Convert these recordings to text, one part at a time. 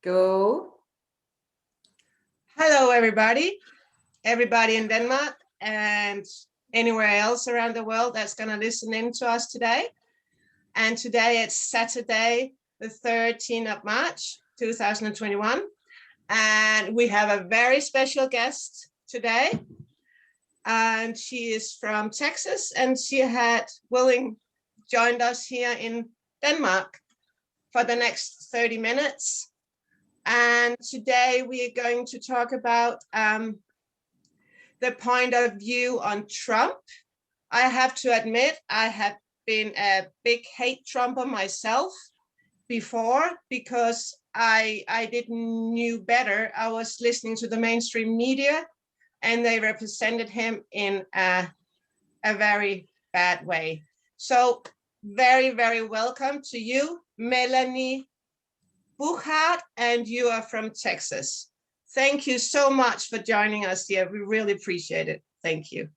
Go. Hello, everybody in Denmark and anywhere else around the world that's going to listen in to us today. And today it's Saturday, the 13th of March, 2021. And we have a very special guest today. And she is from Texas, and she had joined us here in Denmark for the next 30 minutes. And today we are going to talk about the point of view on Trump. I have to admit, I have been a big hate Trumper myself before because I didn't knew better. I was listening to the mainstream media and they represented him in a very bad way. So very, very welcome to you, Melanie Burkhart, and you are from Texas. Thank you so much for joining us here. We really appreciate it. Thank you.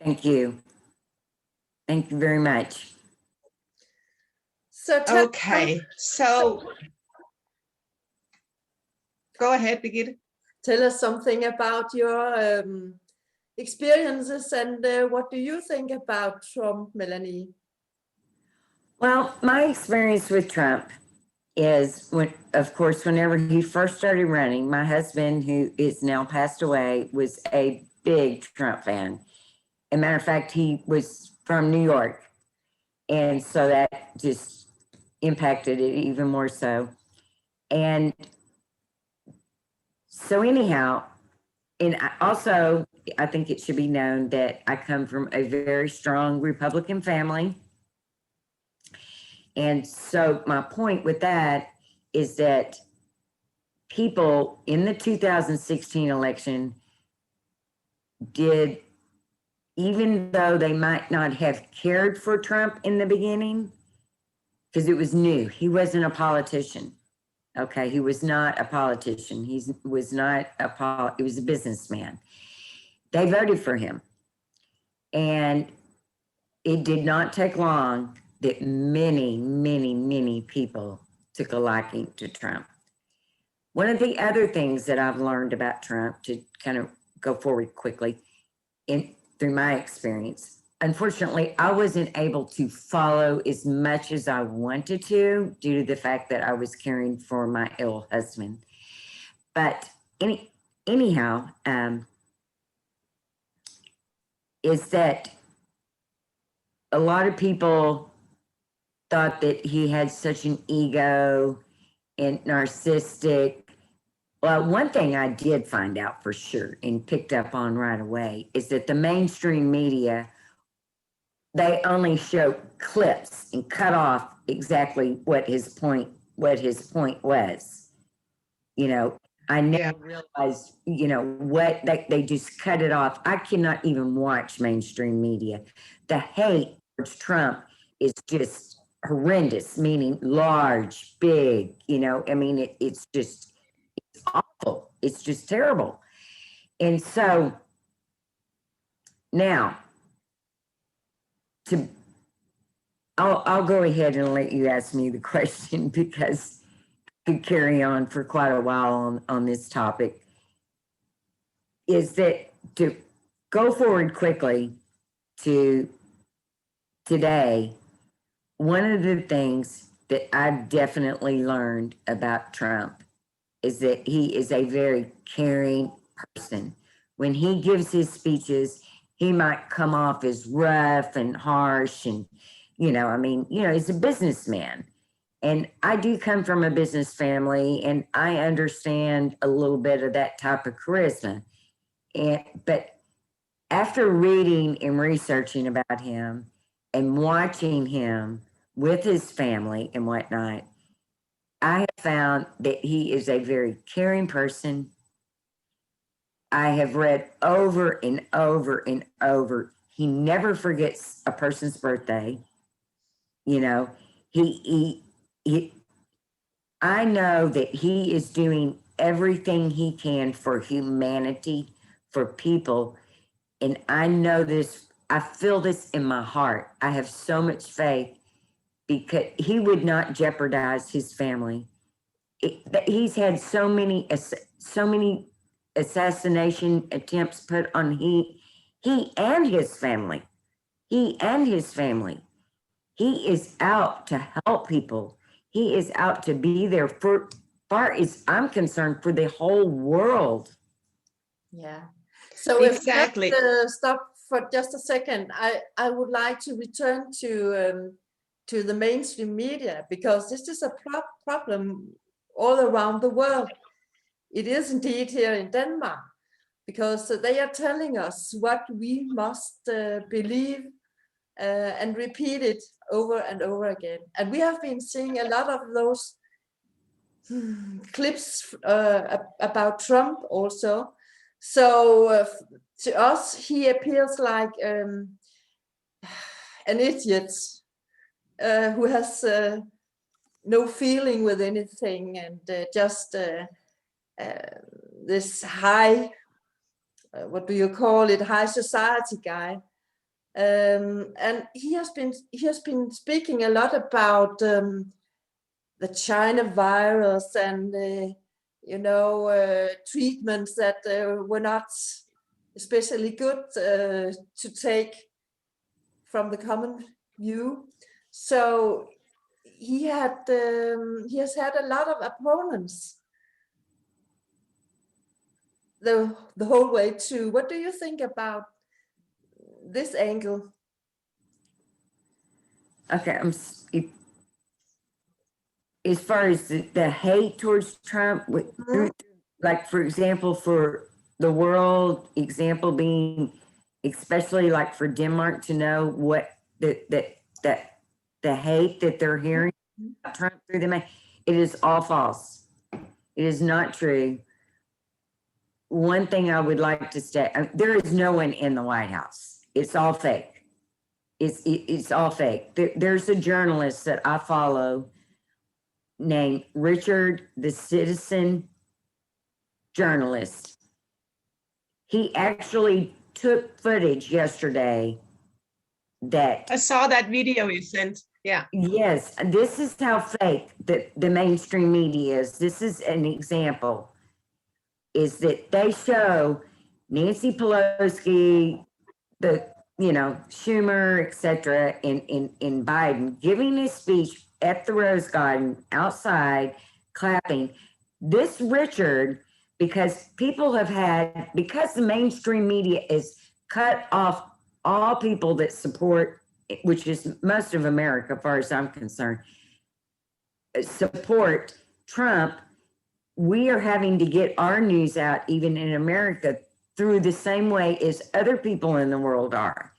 Thank you. Thank you very much. So go ahead, Birgitte. Tell us something about your experiences and what do you think about Trump, Melanie? Well, my experience with Trump is, of course, whenever he first started running, my husband, who is now passed away, was a big Trump fan. As a matter of fact, he was from New York. And so that just impacted it even more so. And so anyhow, and I think it should be known that I come from a very strong Republican family. And so my point with that is that people in the 2016 election did, even though they might not have cared for Trump in the beginning, because it was new, he wasn't a politician. Okay, he was not a politician. He was a businessman. They voted for him. And it did not take long that many, many, many people took a liking to Trump. One of the other things that I've learned about Trump, to kind of go forward quickly, through my experience, unfortunately, I wasn't able to follow as much as I wanted to due to the fact that I was caring for my ill husband. But anyhow, is that a lot of people thought that he had such an ego and narcissistic. Well, one thing I did find out for sure and picked up on right away is that the mainstream media, they only show clips and cut off exactly what his point was. You know, I never realized, what they just cut it off. I cannot even watch mainstream media. The hate towards Trump is just horrendous, meaning large, big, it's awful. It's just terrible. And so now I'll go ahead and let you ask me the question because I could carry on for quite a while on this topic. Is that to go forward quickly to today, one of the things that I've definitely learned about Trump is that he is a very caring person. When he gives his speeches, he might come off as rough and harsh and, he's a businessman. And I do come from a business family and I understand a little bit of that type of charisma. But after reading and researching about him and watching him with his family and whatnot, I have found that he is a very caring person. I have read over and over and over, he never forgets a person's birthday. I know that he is doing everything he can for humanity, for people. And I know this, I feel this in my heart. I have so much faith because he would not jeopardize his family. he's had so many assassination attempts put on he and his family. He and his family. He is out to help people. He is out to be there for, far as I'm concerned, for the whole world. Yeah. So Exactly. if we just, stop for just a second, I would like to return to the mainstream media, because this is a problem all around the world. It is indeed here in Denmark, because they are telling us what we must believe and repeat it over and over again. And we have been seeing a lot of those clips about Trump also. So to us, he appears like an idiot who has no feeling with anything, and just this high, what do you call it, high society guy. And he has been speaking a lot about the China virus and treatments that were not especially good to take from the common view. So he has had a lot of opponents the whole way too. What do you think about this angle? Okay, as far as the hate towards Trump, like, for example, for the world, example being, especially like for Denmark to know what the hate that they're hearing about Trump through them, it is all false. It is not true. One thing I would like to state, there is no one in the White House. It's all fake. It's all fake. There's a journalist that I follow named Richard, the Citizen journalist. He actually took footage yesterday that I saw that video you sent. Yeah. Yes, this is how fake the mainstream media is. This is an example. Is that they show Nancy Pelosi, Schumer, etc., in Biden giving his speech at the Rose Garden outside, clapping. This Richard, because because the mainstream media is cut off all people that support, which is most of America, as far as I'm concerned, support Trump. We are having to get our news out, even in America, through the same way as other people in the world are.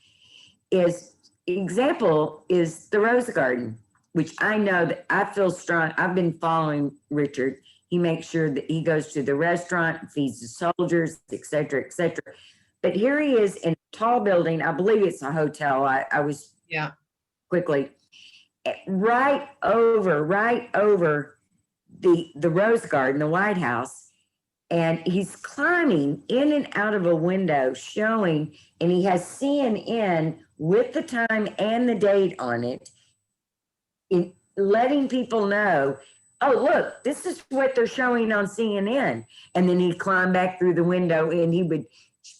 Example is the Rose Garden, which I know that I feel strong. I've been following Richard. He makes sure that he goes to the restaurant, feeds the soldiers, et cetera, et cetera. But here he is in a tall building. I believe it's a hotel. I was quickly right over the Rose Garden, the White House, and he's climbing in and out of a window showing, and he has CNN with the time and the date on it, in letting people know, oh, look, this is what they're showing on CNN. And then he'd climb back through the window and he would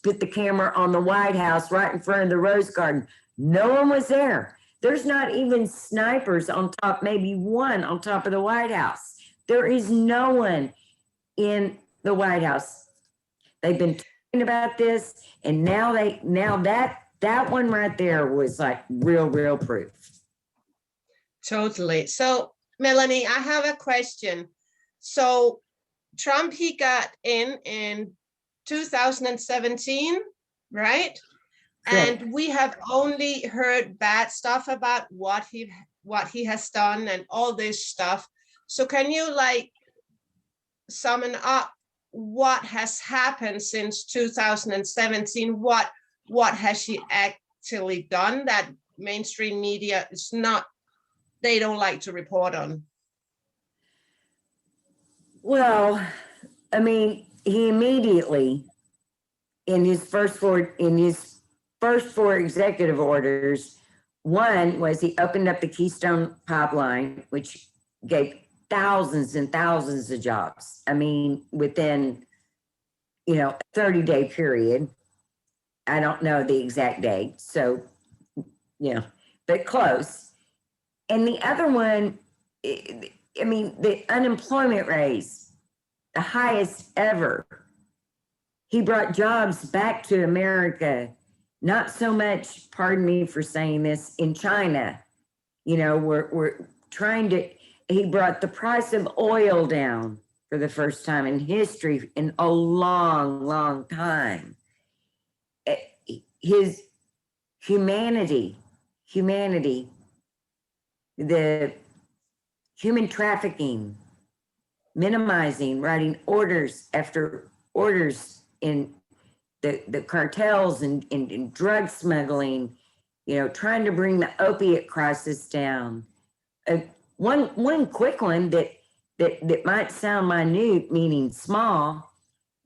put the camera on the White House right in front of the Rose Garden. No one was there. There's not even snipers on top, maybe one on top of the White House. There is no one in the White House. They've been talking about this, and now that one right there was like real proof. Totally. So, Melanie, I have a question. So, Trump, he got in 2017, right? Sure. And we have only heard bad stuff about what he has done and all this stuff. So can you sum up what has happened since 2017? What has she actually done that mainstream media is not, they don't like to report on? Well, I mean, he immediately, in his first four executive orders, one was he opened up the Keystone Pipeline, which gave thousands and thousands of jobs. I mean, within, a 30-day period. I don't know the exact date, so, but close. And the other one, I mean, the unemployment raise, the highest ever. He brought jobs back to America, not so much, pardon me for saying this, in China. We're trying to, he brought the price of oil down for the first time in history in a long, long time. His humanity, the human trafficking, minimizing, writing orders after orders in the cartels and drug smuggling, trying to bring the opiate crisis down. One quick one that might sound minute, meaning small,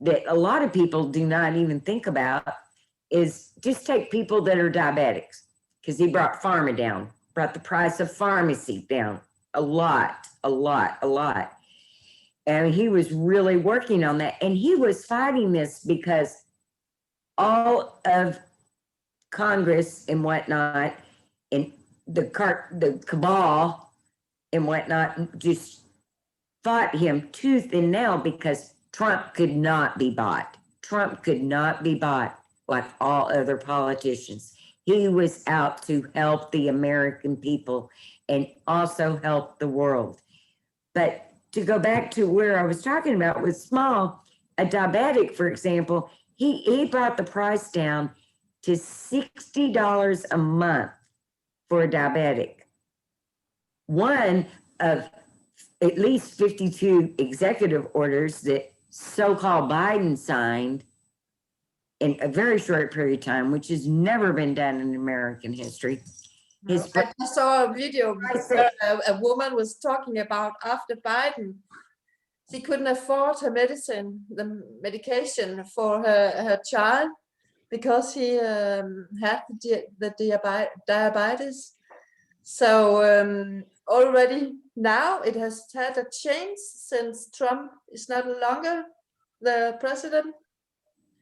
that a lot of people do not even think about, is just take people that are diabetics, because he brought pharma down, brought the price of pharmacy down a lot. And he was really working on that. And he was fighting this because all of Congress and whatnot, and the cabal and whatnot, just fought him tooth and nail because Trump could not be bought. Trump could not be bought like all other politicians. He was out to help the American people and also help the world. But to go back to where I was talking about with small, a diabetic, for example, he brought the price down to $60 a month for a diabetic. One of at least 52 executive orders that so-called Biden signed in a very short period of time, which has never been done in American history. I just saw a video where a woman was talking about after Biden, she couldn't afford her medicine, the medication for her child, because he had the diabetes. So already now it has had a change since Trump is not longer the president.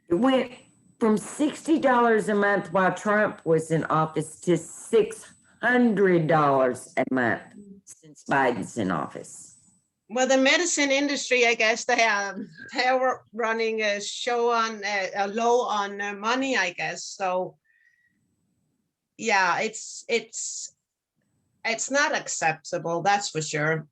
It went from $60 a month while Trump was in office to $600 a month since Biden's in office. Well, the medicine industry, I guess they're running a show on a low on money, I guess. So yeah, it's not acceptable. That's for sure.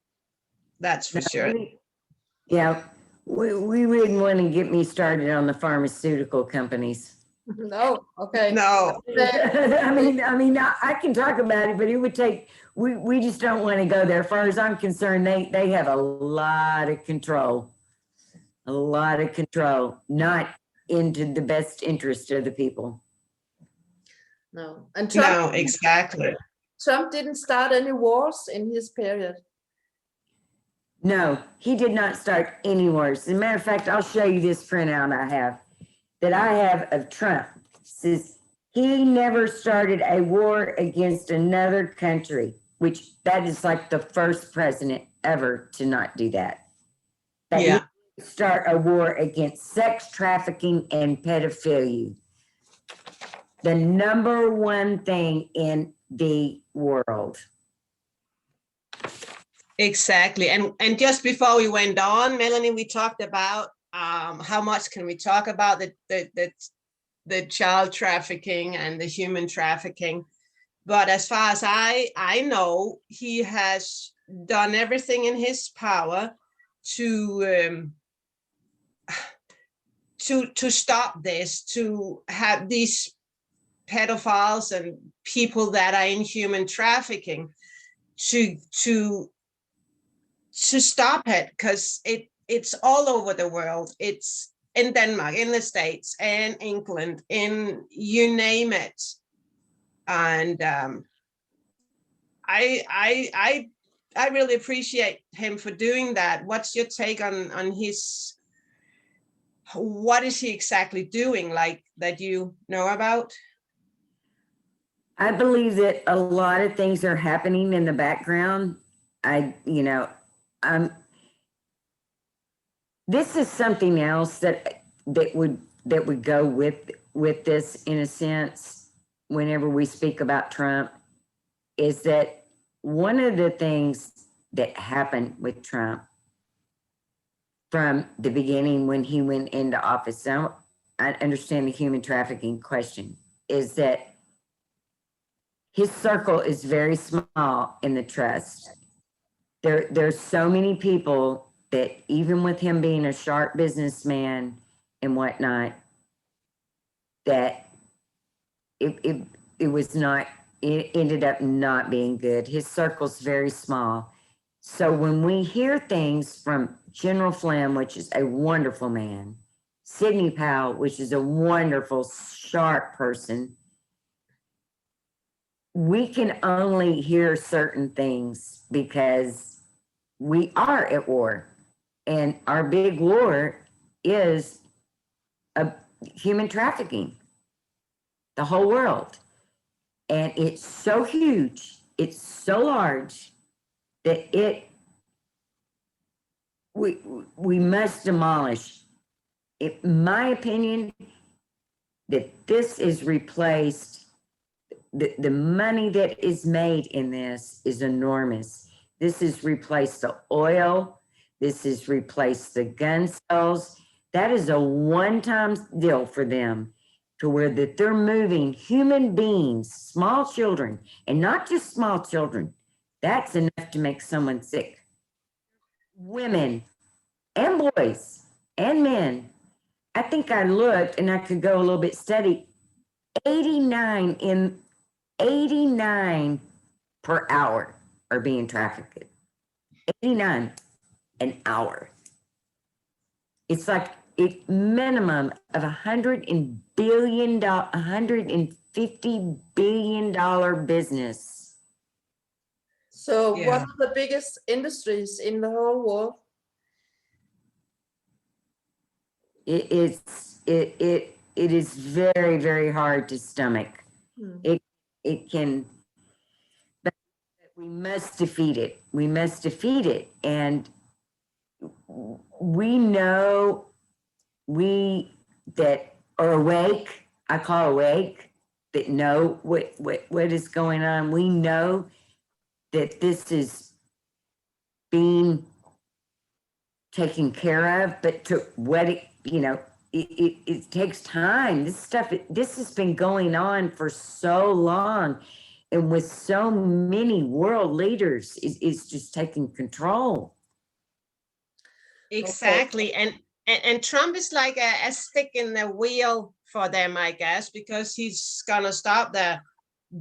Yeah, we wouldn't want to get me started on the pharmaceutical companies. No, okay. No. I mean, I can talk about it, but it would take, we just don't want to go there. As far as I'm concerned, they have a lot of control, not into the best interest of the people. No, and Trump, no, exactly. Trump didn't start any wars in his period. No, he did not start any wars. As a matter of fact, I'll show you this printout I have of Trump. It says he never started a war against another country, which that is like the first president ever to not do that. Yeah. Start a war against sex trafficking and pedophilia. The number one thing in the world. Exactly. And just before we went on, Melanie, we talked about how much can we talk about the child trafficking and the human trafficking. But as far as I know, he has done everything in his power to stop this, to have these pedophiles and people that are in human trafficking to stop it, because it's all over the world. It's in Denmark, in the States, and England, in you name it. And I really appreciate him for doing that. What's your take on his? What is he exactly doing, like, that you know about? I believe that a lot of things are happening in the background. this is something else that would go with this, in a sense, whenever we speak about Trump, is that one of the things that happened with Trump from the beginning when he went into office, now I understand the human trafficking question, is that his circle is very small in the trust. There's so many people that, even with him being a sharp businessman and whatnot, that it was not, it ended up not being good. His circle's very small. So when we hear things from General Flynn, which is a wonderful man, Sidney Powell, which is a wonderful, sharp person, we can only hear certain things because we are at war. And our big war is human trafficking, the whole world. And it's so huge, it's so large that we must demolish. In my opinion, that this is replaced. The money that is made in this is enormous. This has replaced the oil. This has replaced the gun sales. That is a one-time deal for them, to where that they're moving human beings, small children, and not just small children. That's enough to make someone sick. Women and boys and men. I think I looked, and I could go a little bit steady. 89 per hour are being trafficked. 89 an hour. It's like a minimum of $150 billion business. So Yeah. one of the biggest industries in the whole world. It is very, very hard to stomach. It can, but we must defeat it. We must defeat it. And we know, we that are awake, I call awake, that know what is going on. We know that this is being taken care of, but to what it, it takes time. This has been going on for so long, and with so many world leaders, it's just taking control. Exactly. Okay. And Trump is like a stick in the wheel for them, I guess, because he's gonna stop the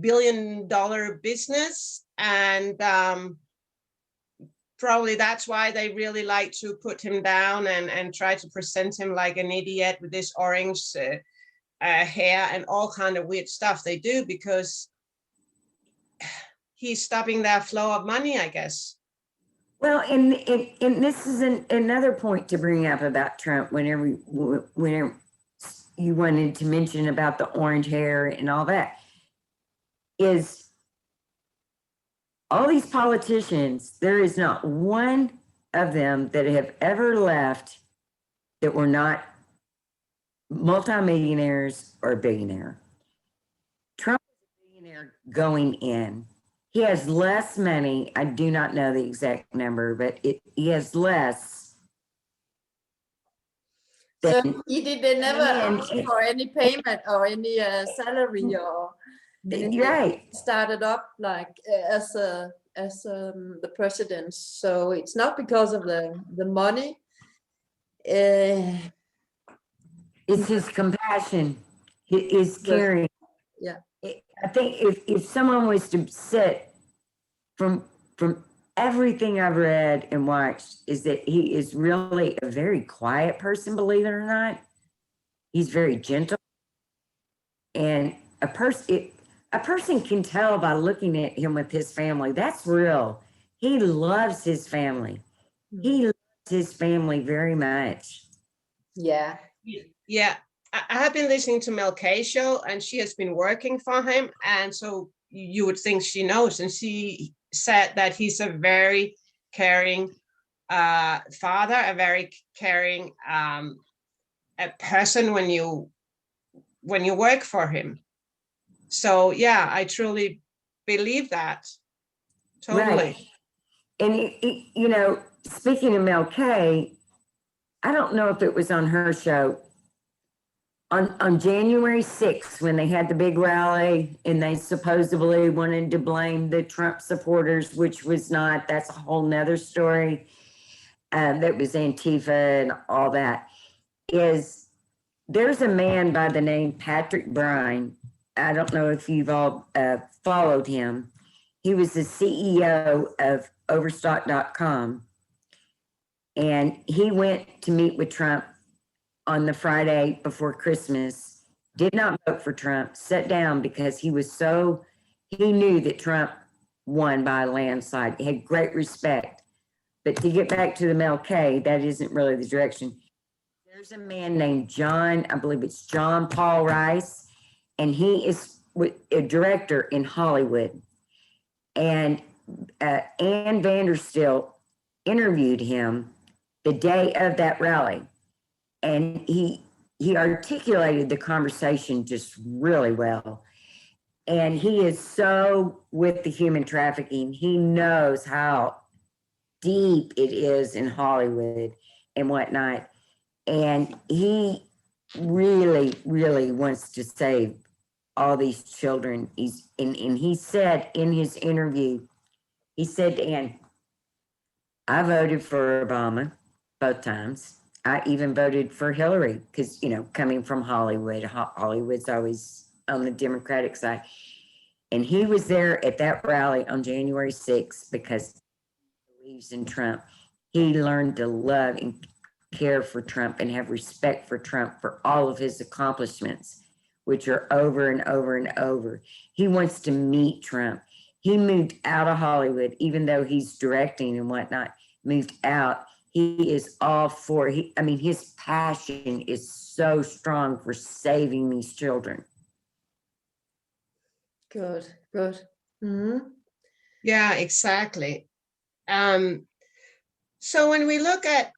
billion-dollar business, and probably that's why they really like to put him down and try to present him like an idiot with this orange hair and all kind of weird stuff they do, because he's stopping that flow of money, I guess. Well, and this is another point to bring up about Trump. Whenever you wanted to mention about the orange hair and all that, is all these politicians, there is not one of them that have ever left that were not multimillionaires or a billionaire. Trump is a billionaire going in. He has less money. I do not know the exact number, but he has less. So they never asked and- for any payment or any salary or anything. Right. He started up like as the president. So it's not because of the money. It's his compassion, his caring. Yeah. I think if someone was to sit from everything I've read and watched, is that he is really a very quiet person, believe it or not. He's very gentle. And a person can tell by looking at him with his family. That's real. He loves his family. He loves his family very much. Yeah. Yeah, I have been listening to Mel K show, and she has been working for him, and so you would think she knows. And she said that he's a very caring, father, a very caring a person when you work for him. So yeah, I truly believe that. Totally. Right. And, you know, speaking of Mel K, I don't know if it was on her show, on January 6th, when they had the big rally and they supposedly wanted to blame the Trump supporters, which was not, that's a whole nother story. That was Antifa and all that. There's a man by the name Patrick Bryan. I don't know if you've all followed him. He was the CEO of Overstock.com. And he went to meet with Trump on the Friday before Christmas, did not vote for Trump, sat down because he knew that Trump won by a landslide. He had great respect. But to get back to the Mel K, that isn't really the direction. There's a man named John, I believe it's John Paul Rice, and he is a director in Hollywood. And Ann Vanderstilt interviewed him the day of that rally. And he articulated the conversation just really well. And he is so with the human trafficking. He knows how deep it is in Hollywood and whatnot. And he really, really wants to save all these children. And he said in his interview, he said to Ann, I voted for Obama both times. I even voted for Hillary because, you know, coming from Hollywood, Hollywood's always on the Democratic side. And he was there at that rally on January 6th because he believes in Trump. He learned to love and care for Trump and have respect for Trump for all of his accomplishments, which are over and over and over. He wants to meet Trump. He moved out of Hollywood, even though he's directing and whatnot, moved out. He is all for, his passion is so strong for saving these children. Good, good. Mm-hmm. Yeah, exactly. So when we look at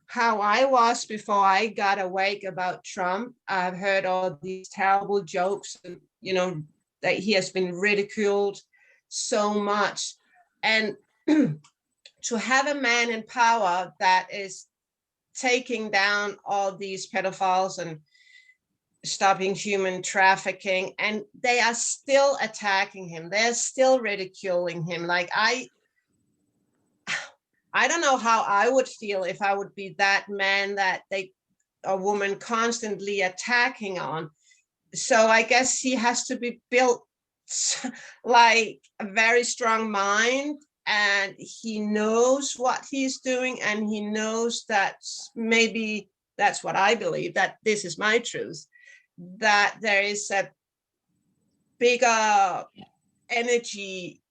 how I was before I got awake about Trump, I've heard all these terrible jokes, and, you know, that he has been ridiculed so much. And to have a man in power that is taking down all these pedophiles and stopping human trafficking, and they are still attacking him, they're still ridiculing him. Like I don't know how I would feel if I would be that man that a woman constantly attacking on. So I guess he has to be built like a very strong mind, and he knows what he's doing, and he knows that maybe that's what I believe, that this is my truth, that there is a bigger energy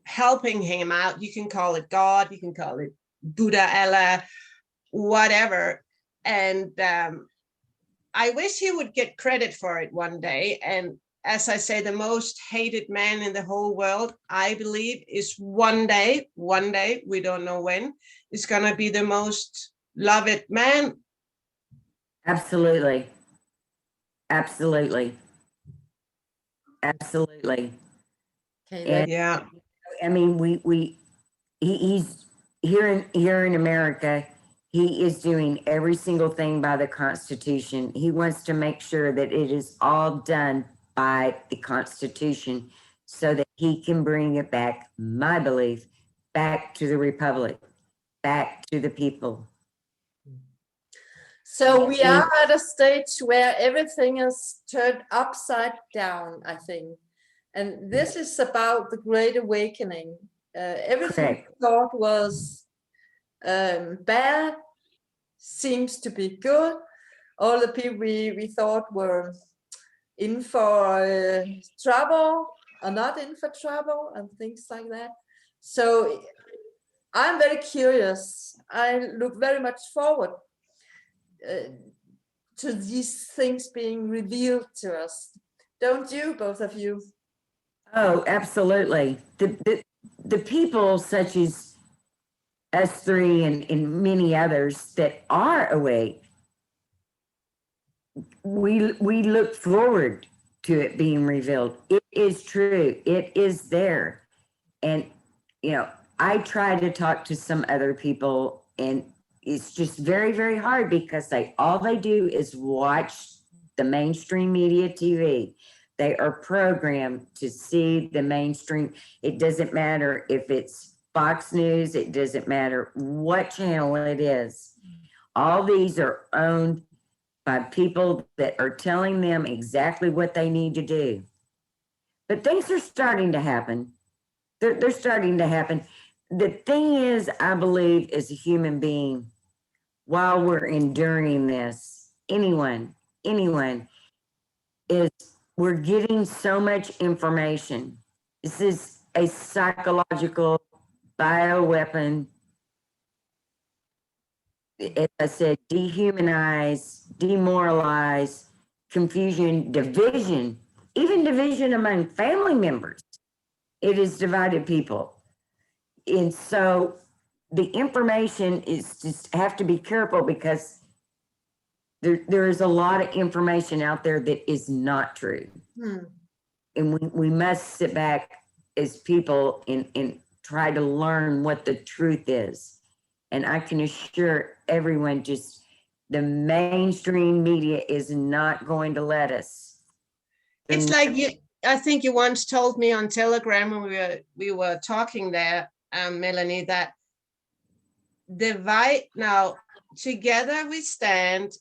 helping him out. You can call it God, you can call it Buddha, Allah, whatever. And I wish he would get credit for it one day. And as I say, the most hated man in the whole world, I believe, is one day, we don't know when, is going to be the most loved man. Absolutely. Absolutely. Absolutely. Okay, And yeah, I mean, he's here in America. He is doing every single thing by the Constitution. He wants to make sure that it is all done by the Constitution so that he can bring it back, my belief, back to the Republic, back to the people. so we are at a stage where everything is turned upside down, I think. And this is about the Great Awakening. Everything we thought was bad seems to be good. All the people we thought were in for trouble are not in for trouble, and things like that. So I'm very curious. I look very much forward to these things being revealed to us. Don't you, both of you? Oh, absolutely. The people such as us three and many others that are awake, we look forward to it being revealed. It is true. It is there. And, you know, I try to talk to some other people, and it's just very, very hard because all they do is watch the mainstream media TV. They are programmed to see the mainstream. It doesn't matter if it's Fox News, it doesn't matter what channel it is. All these are owned by people that are telling them exactly what they need to do. But things are starting to happen. They're starting to happen. The thing is, I believe, as a human being, while we're enduring this, anyone, is we're getting so much information. This is a psychological bioweapon. As I said, dehumanize, demoralize, confusion, division, even division among family members. It has divided people. And so the information is just have to be careful because there is a lot of information out there that is not true. And we must sit back as people and try to learn what the truth is. And I can assure everyone, just the mainstream media is not going to let us. It's like I think you once told me on Telegram when we were talking there, Melanie, that now together we stand,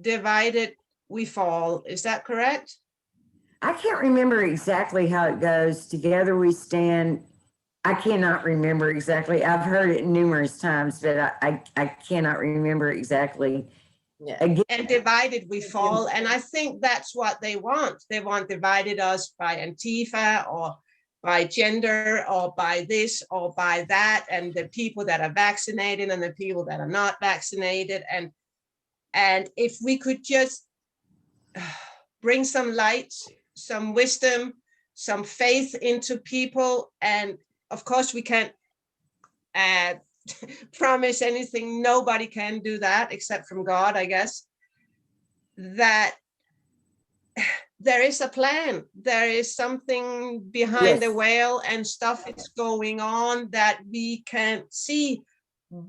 divided we fall. Is that correct? I can't remember exactly how it goes. Together we stand. I cannot remember exactly. I've heard it numerous times, but I cannot remember exactly. Yeah. Again, And divided we fall. And I think that's what they want. They want divided us by Antifa or by gender or by this or by that, and the people that are vaccinated and the people that are not vaccinated. And if we could just bring some light, some wisdom, some faith into people, and of course we can't promise anything. Nobody can do that except from God, I guess. That there is a plan. There is something behind the veil, and stuff is going on that we can't see.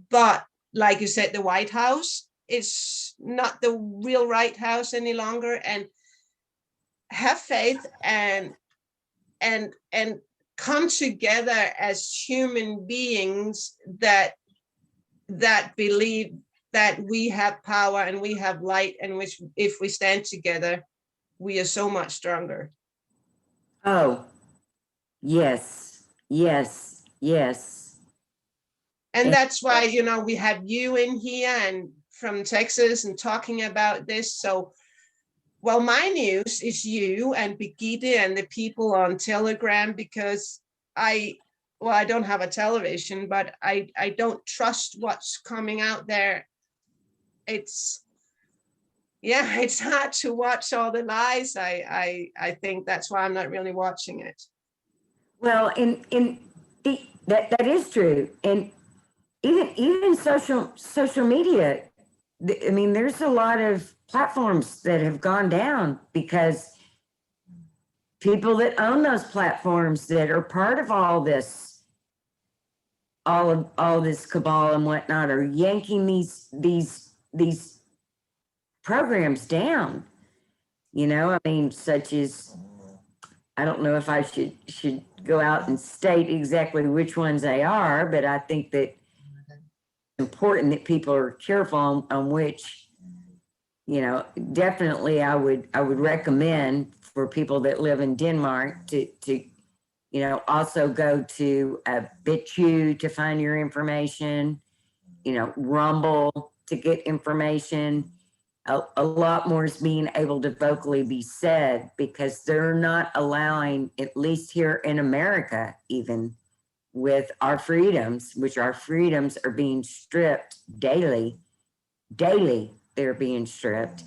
But like you said, the White House is not the real White House any longer. And have faith and come together as human beings that believe that we have power and we have light, and which if we stand together, we are so much stronger. Oh, yes. And that's why, we have you in here and from Texas and talking about this. So, well, my news is you and Birgitte and the people on Telegram, because I don't have a television, but I don't trust what's coming out there. It's hard to watch all the lies. I think that's why I'm not really watching it. Well, that is true. And even social media, I mean, there's a lot of platforms that have gone down because people that own those platforms that are part of all this cabal and whatnot are yanking these programs down. I mean, such as, I don't know if I should go out and state exactly which ones they are, but I think that it's important that people are careful on which, definitely I would recommend for people that live in Denmark to also go to BitChute to find your information, Rumble to get information. A lot more is being able to vocally be said because they're not allowing, at least here in America, even with our freedoms, which our freedoms are being stripped daily, they're being stripped,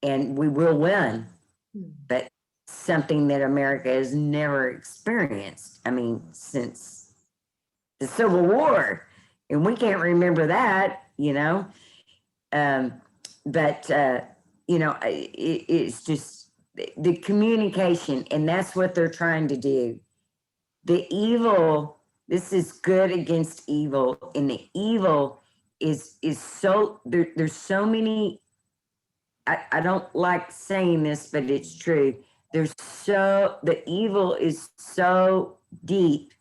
and we will win. But something that America has never experienced. I mean, since the Civil War, and we can't remember that, you know. But it's just the communication, and that's what they're trying to do. The evil, this is good against evil, and the evil is so there's so many. I don't like saying this, but it's true. The evil is so deep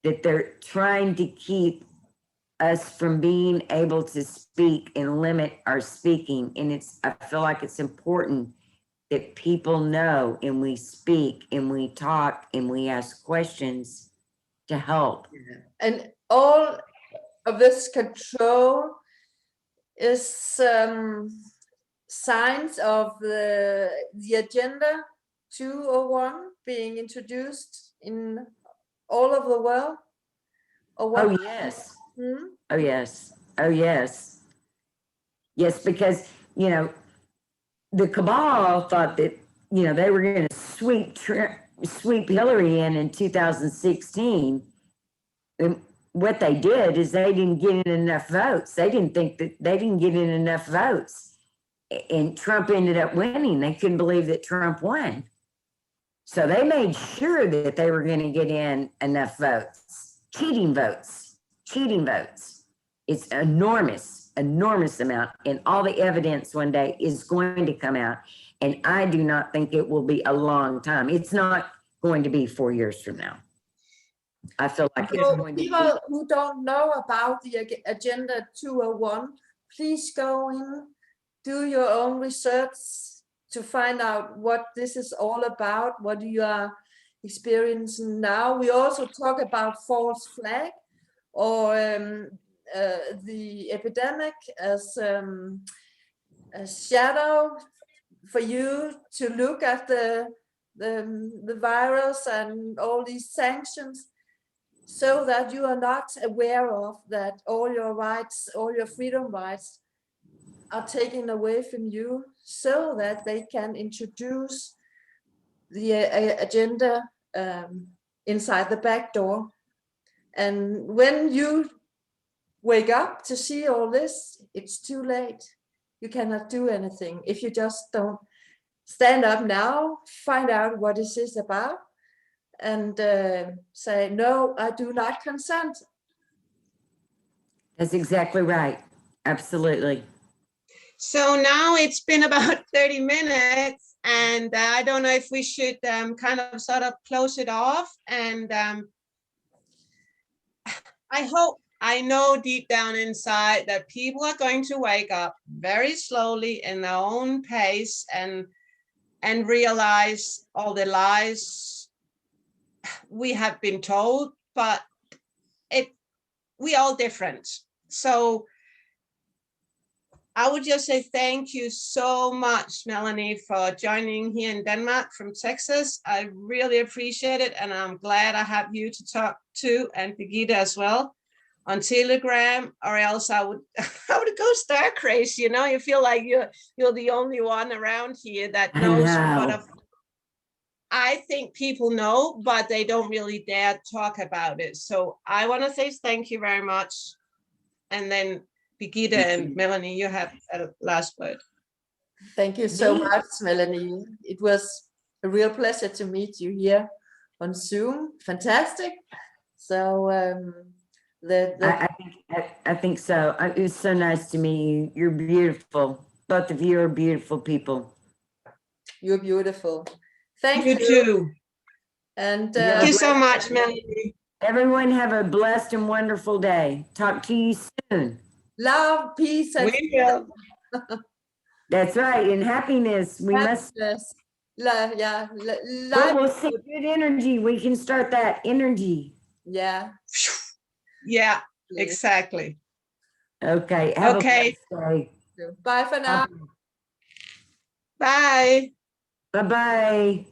that they're trying to keep us from being able to speak and limit our speaking. And I feel like it's important that people know, and we speak and we talk and we ask questions to help. And all of this control is signs of the agenda 201 being introduced in all of the world. Or what? Oh, yes. Oh, yes. Oh, yes. Yes, because, the cabal thought that, they were going to sweep Hillary in 2016. And what they did is they didn't get in enough votes. They didn't think that they didn't get in enough votes. And Trump ended up winning. They couldn't believe that Trump won. So they made sure that they were going to get in enough votes. Cheating votes. It's enormous amount. And all the evidence one day is going to come out. And I do not think it will be a long time. It's not going to be 4 years from now. I feel like it's going to be. People who don't know about the Agenda 201, please go in, do your own research to find out what this is all about, what you are experiencing now. We also talk about false flag, or the epidemic as a shadow for you to look at the virus and all these sanctions, so that you are not aware of that all your rights, all your freedom rights are taken away from you, so that they can introduce the agenda inside the back door. And when you wake up to see all this, it's too late. You cannot do anything if you just don't stand up now, find out what this is about, and say, no, I do not consent. That's exactly right. Absolutely. So now it's been about 30 minutes, and I don't know if we should kind of sort of close it off. And I know deep down inside that people are going to wake up very slowly in their own pace and realize all the lies we have been told, but we all different. So I would just say thank you so much, Melanie, for joining here in Denmark from Texas. I really appreciate it, and I'm glad I have you to talk to, and Birgitte as well, on Telegram, or else I would go star crazy. You feel like you're the only one around here that knows what I think people know, but they don't really dare talk about it. So I want to say thank you very much, and then Birgitte and Melanie, you have a last word. Thank you so much, Melanie. It was a real pleasure to meet you here on Zoom. Fantastic. So I think so. It was so nice to meet you. You're beautiful. Both of you are beautiful people. You're beautiful. Thank you. You too. And thank you so much, Melanie. Everyone have a blessed and wonderful day. Talk to you soon. Love, peace, and we will. That's right. And happiness. We must. Love, yeah. We'll see good energy. We can start that energy. Yeah. Yeah, exactly. Okay. Have a blessed day. Bye for now. Bye. Bye-bye.